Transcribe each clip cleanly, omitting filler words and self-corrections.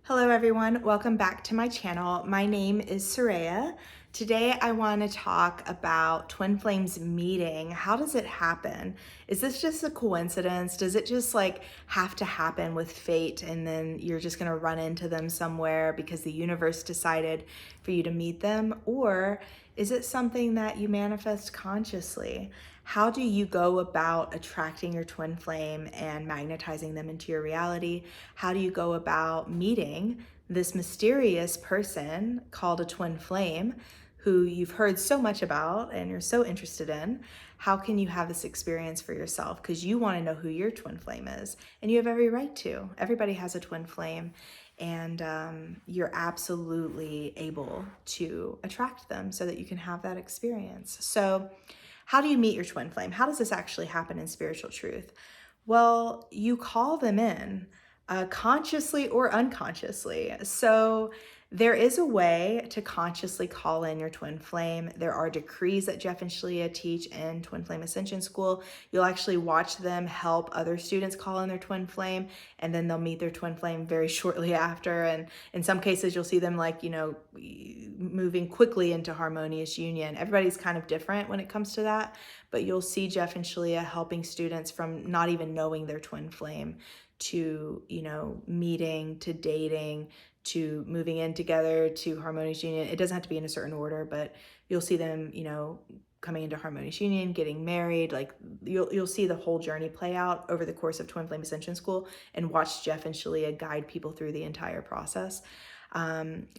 Hello everyone, welcome back to my channel. My name is Soraya. Today I want to talk about twin flames meeting. How does it happen? Is this just a coincidence? Does it just have to happen with fate and then you're just going to run into them somewhere because the universe decided for you to meet them? Or is it something that you manifest consciously? How do you go about attracting your twin flame and magnetizing them into your reality? How do you go about meeting this mysterious person called a twin flame who you've heard so much about and you're so interested in? How can you have this experience for yourself? Because you want to know who your twin flame is, and you have every right to. Everybody has a twin flame, and you're absolutely able to attract them so that you can have that experience. So, how do you meet your twin flame? How does this actually happen in spiritual truth? Well, you call them in consciously or unconsciously. So there is a way to consciously call in your twin flame. There are decrees that Jeff and Shalia teach in Twin Flame Ascension School. You'll actually watch them help other students call in their twin flame, and then they'll meet their twin flame very shortly after. And in some cases, you'll see them moving quickly into harmonious union. Everybody's kind of different when it comes to that, but you'll see Jeff and Shalia helping students from not even knowing their twin flame to, meeting, to dating, to moving in together, to harmonious union. It doesn't have to be in a certain order, but you'll see them, coming into harmonious union, getting married. Like you'll see the whole journey play out over the course of Twin Flame Ascension School, and watch Jeff and Shalia guide people through the entire process.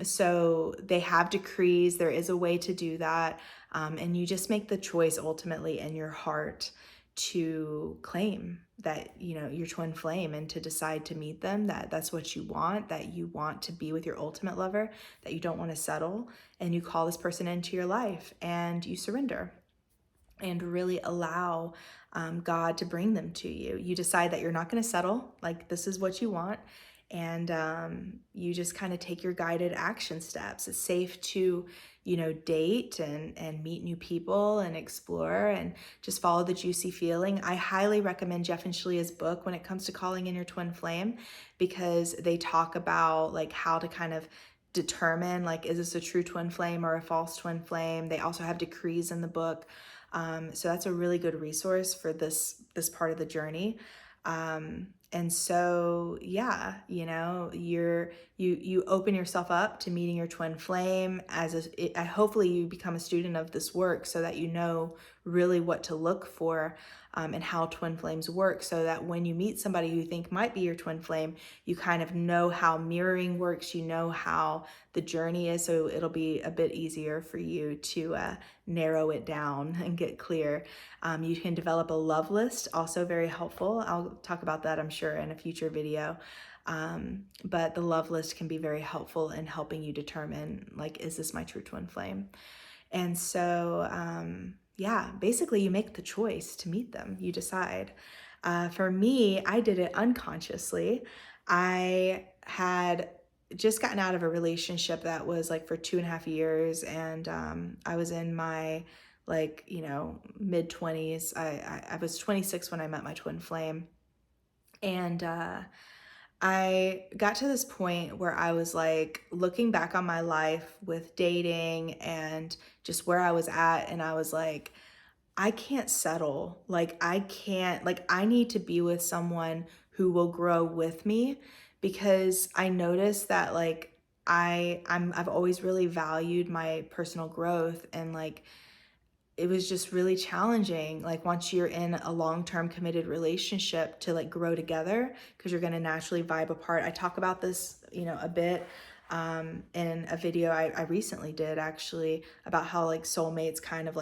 So they have decrees. There is a way to do that. And you just make the choice ultimately in your heart to claim that, your twin flame, and to decide to meet them, that's what you want, that you want to be with your ultimate lover, that you don't want to settle, and you call this person into your life and you surrender and really allow God to bring them to you. You decide that you're not going to settle, like this is what you want, and you just kind of take your guided action steps. It's safe to, date and meet new people and explore and just follow the juicy feeling. I highly recommend Jeff and Shalia's book when it comes to calling in your twin flame, because they talk about how to kind of determine is this a true twin flame or a false twin flame. They also have decrees in the book. So that's a really good resource for this part of the journey. And so, yeah, you open yourself up to meeting your twin flame hopefully you become a student of this work so that you know really what to look for, and how twin flames work, so that when you meet somebody who you think might be your twin flame, you kind of know how mirroring works, you know how the journey is, so it'll be a bit easier for you to narrow it down and get clear. You can develop a love list, also very helpful. I'll talk about that, I'm sure, in a future video. But the love list can be very helpful in helping you determine, is this my true twin flame? And so, yeah, basically you make the choice to meet them, you decide. For me, I did it unconsciously. I had just gotten out of a relationship that was for 2.5 years, and I was in my mid 20s. I was 26 when I met my twin flame, and I got to this point where I was looking back on my life with dating and just where I was at, and I was like, I can't settle. I can't, I need to be with someone who will grow with me, because I noticed that I've always really valued my personal growth, and it was just really challenging once you're in a long-term committed relationship to grow together, because you're going to naturally vibe apart. I talk about this a bit in a video I recently did, actually, about how soulmates kind of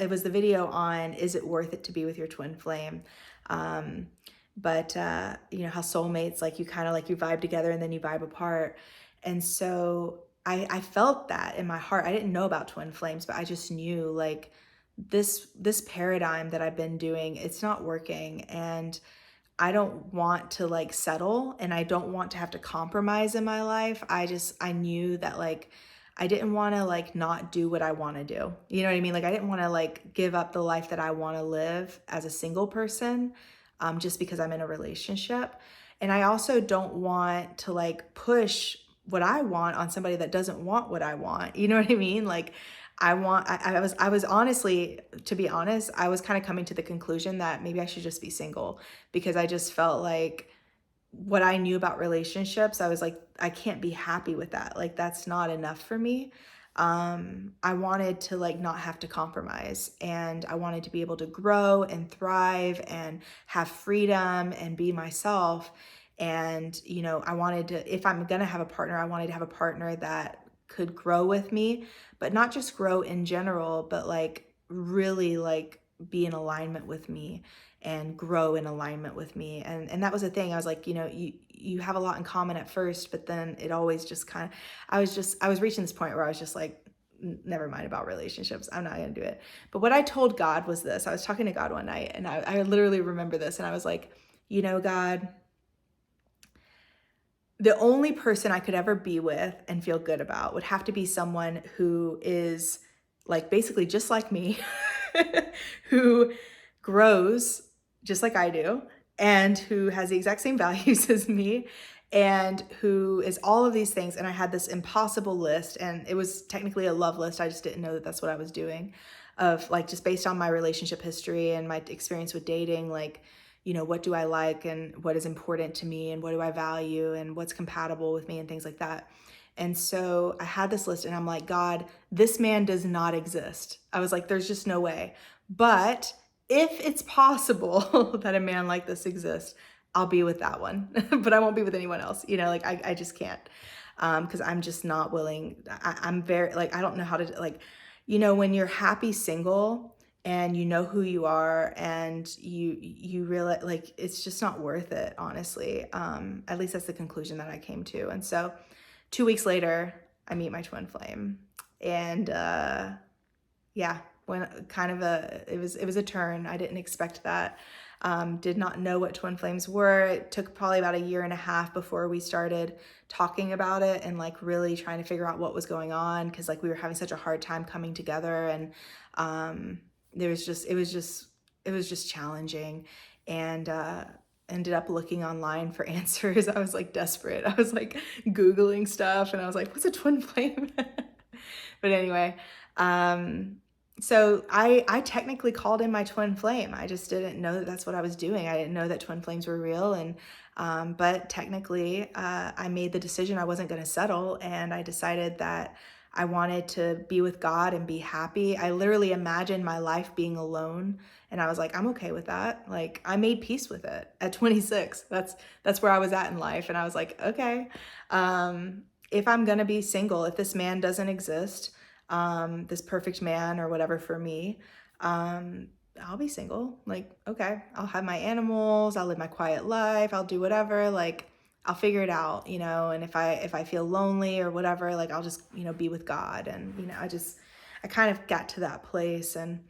it was the video on, is it worth it to be with your twin flame? But how soulmates, you kind of you vibe together and then you vibe apart. And so I felt that in my heart. I didn't know about twin flames, but I just knew this paradigm that I've been doing, it's not working, and I don't want to settle, and I don't want to have to compromise in my life. I knew that I didn't want to not do what I want to do. You know what I mean? I didn't want to give up the life that I want to live as a single person, just because I'm in a relationship. And I also don't want to like push what I want on somebody that doesn't want what I want. You know what I mean? Like I was honestly, to be honest, I was kind of coming to the conclusion that maybe I should just be single, because I just felt like what I knew about relationships, I was like, I can't be happy with that. Like, that's not enough for me. I wanted to like not have to compromise, and I wanted to be able to grow and thrive and have freedom and be myself. And, I wanted to, if I'm going to have a partner, I wanted to have a partner that could grow with me, but not just grow in general, but like really like be in alignment with me and grow in alignment with me. And that was the thing. I was like, you have a lot in common at first, but then it always just kind of, I was reaching this point where I was just like, never mind about relationships. I'm not going to do it. But what I told God was this. I was talking to God one night, and I literally remember this. And I was like, God, the only person I could ever be with and feel good about would have to be someone who is like basically just like me, who grows just like I do, and who has the exact same values as me, and who is all of these things. And I had this impossible list, and it was technically a love list. I just didn't know that that's what I was doing, of like, just based on my relationship history and my experience with dating, like, what do I like and what is important to me and what do I value and what's compatible with me and things like that. And so I had this list, and I'm like, God, this man does not exist. I was like, there's just no way. But if it's possible that a man like this exists, I'll be with that one, but I won't be with anyone else. Like I just can't, because I'm just not willing. I'm very like, I don't know how to like, when you're happy single and you know who you are, and you realize like it's just not worth it, honestly. At least that's the conclusion that I came to. And so 2 weeks later, I meet my twin flame, and yeah, when kind of it was a turn. I didn't expect that. Did not know what twin flames were. It took probably about 1.5 years before we started talking about it and like really trying to figure out what was going on, because like we were having such a hard time coming together, and it was just challenging, and ended up looking online for answers. I was like desperate. I was like Googling stuff, and I was like, what's a twin flame? But anyway, so I technically called in my twin flame. I just didn't know that that's what I was doing. I didn't know that twin flames were real. And but technically, I made the decision I wasn't going to settle, and I decided that I wanted to be with God and be happy. I literally imagined my life being alone, and I was like, I'm okay with that. Like, I made peace with it at 26. That's where I was at in life, and I was like, okay, if I'm gonna be single, if this man doesn't exist, this perfect man or whatever for me, I'll be single. Like, okay, I'll have my animals, I'll live my quiet life, I'll do whatever, like I'll figure it out, and if I feel lonely or whatever, like I'll just, be with God. And, I kind of got to that place, and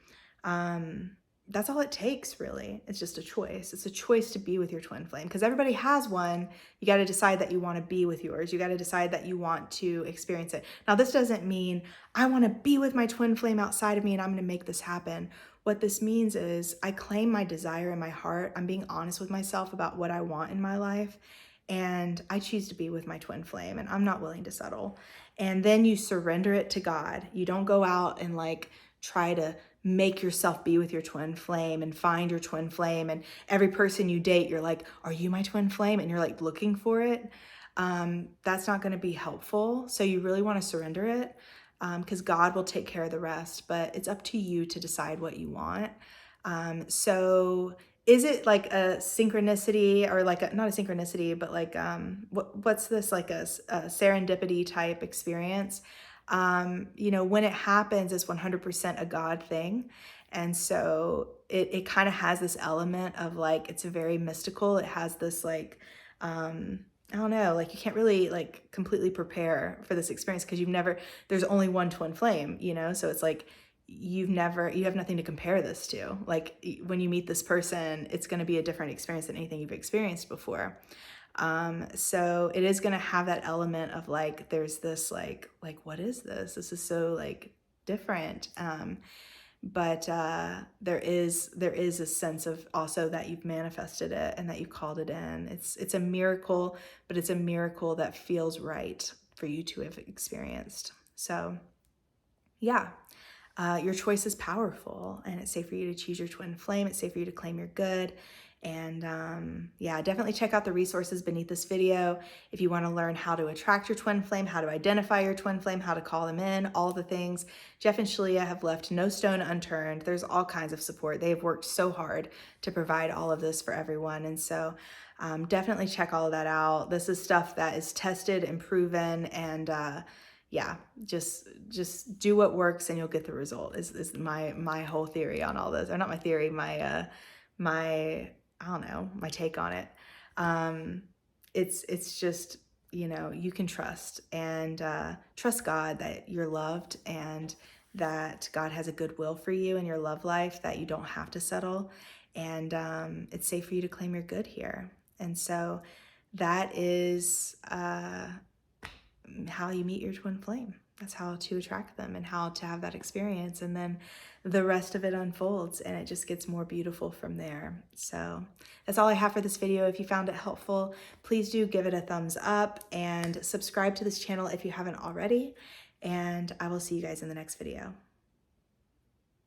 that's all it takes, really. It's just a choice. It's a choice to be with your twin flame, because everybody has one. You got to decide that you want to be with yours. You got to decide that you want to experience it. Now, this doesn't mean I want to be with my twin flame outside of me and I'm going to make this happen. What this means is I claim my desire in my heart. I'm being honest with myself about what I want in my life, and I choose to be with my twin flame, and I'm not willing to settle. And then you surrender it to God. You don't go out and like try to make yourself be with your twin flame and find your twin flame. And every person you date, you're like, are you my twin flame? And you're like looking for it. That's not going to be helpful. So you really want to surrender it, because God will take care of the rest, but it's up to you to decide what you want. So is it like a synchronicity, or like not a synchronicity, but like, what's this, like a serendipity type experience? When it happens, it's 100% a God thing. And so it kind of has this element of like, it's very mystical. It has this like, I don't know, like you can't really like completely prepare for this experience, because there's only one twin flame, so it's like, you have nothing to compare this to. Like when you meet this person, it's going to be a different experience than anything you've experienced before. So it is going to have that element of like, there's this like, what is this? This is so like different. but there is a sense of also that you've manifested it and that you called it in. It's a miracle, but it's a miracle that feels right for you to have experienced. So yeah, your choice is powerful, and it's safe for you to choose your twin flame. It's safe for you to claim your good. And yeah, definitely check out the resources beneath this video if you want to learn how to attract your twin flame, how to identify your twin flame, how to call them in, all the things. Jeff and Shalia have left no stone unturned. There's all kinds of support. They've worked so hard to provide all of this for everyone. And so definitely check all of that out. This is stuff that is tested and proven, and yeah, just do what works and you'll get the result is my whole theory on all this. Or not my theory, my I don't know, my take on it. It's just, you know, you can trust, and trust God that you're loved, and that God has a good will for you in your love life, that you don't have to settle, and it's safe for you to claim your good here. And so that is how you meet your twin flame. That's how to attract them and how to have that experience. And then the rest of it unfolds and it just gets more beautiful from there. So that's all I have for this video. If you found it helpful, please do give it a thumbs up and subscribe to this channel if you haven't already. And I will see you guys in the next video.